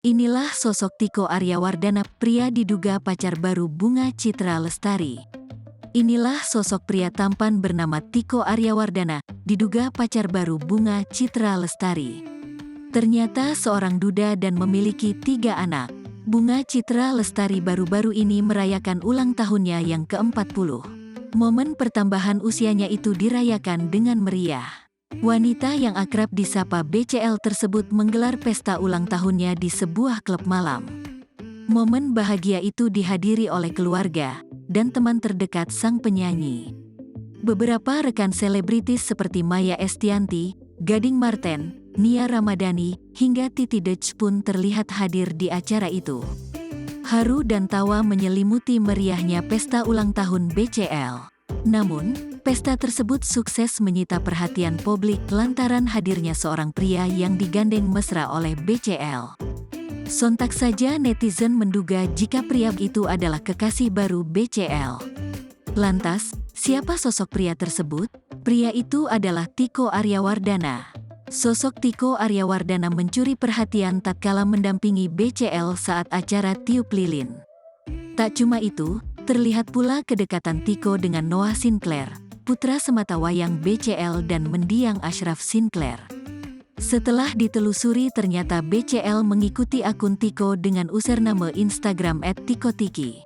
Inilah sosok Tiko Aryawardana, pria diduga pacar baru Bunga Citra Lestari. Inilah sosok pria tampan bernama Tiko Aryawardana, diduga pacar baru Bunga Citra Lestari. Ternyata seorang duda dan memiliki 3 anak. Bunga Citra Lestari baru-baru ini merayakan ulang tahunnya yang ke-40. Momen pertambahan usianya itu dirayakan dengan meriah. Wanita yang akrab disapa BCL tersebut menggelar pesta ulang tahunnya di sebuah klub malam. Momen bahagia itu dihadiri oleh keluarga dan teman terdekat sang penyanyi. Beberapa rekan selebritis seperti Maya Estianty, Gading Marten, Nia Ramadhani, hingga Titi DJ pun terlihat hadir di acara itu. Haru dan tawa menyelimuti meriahnya pesta ulang tahun BCL. Namun, pesta tersebut sukses menyita perhatian publik lantaran hadirnya seorang pria yang digandeng mesra oleh BCL. Sontak saja netizen menduga jika pria itu adalah kekasih baru BCL. Lantas, siapa sosok pria tersebut? Pria itu adalah Tiko Aryawardana. Sosok Tiko Aryawardana mencuri perhatian tatkala mendampingi BCL saat acara tiup lilin. Tak cuma itu, terlihat pula kedekatan Tiko dengan Noah Sinclair, putra sematawayang BCL dan mendiang Ashraf Sinclair. Setelah ditelusuri ternyata BCL mengikuti akun Tiko dengan username Instagram @tikotiki.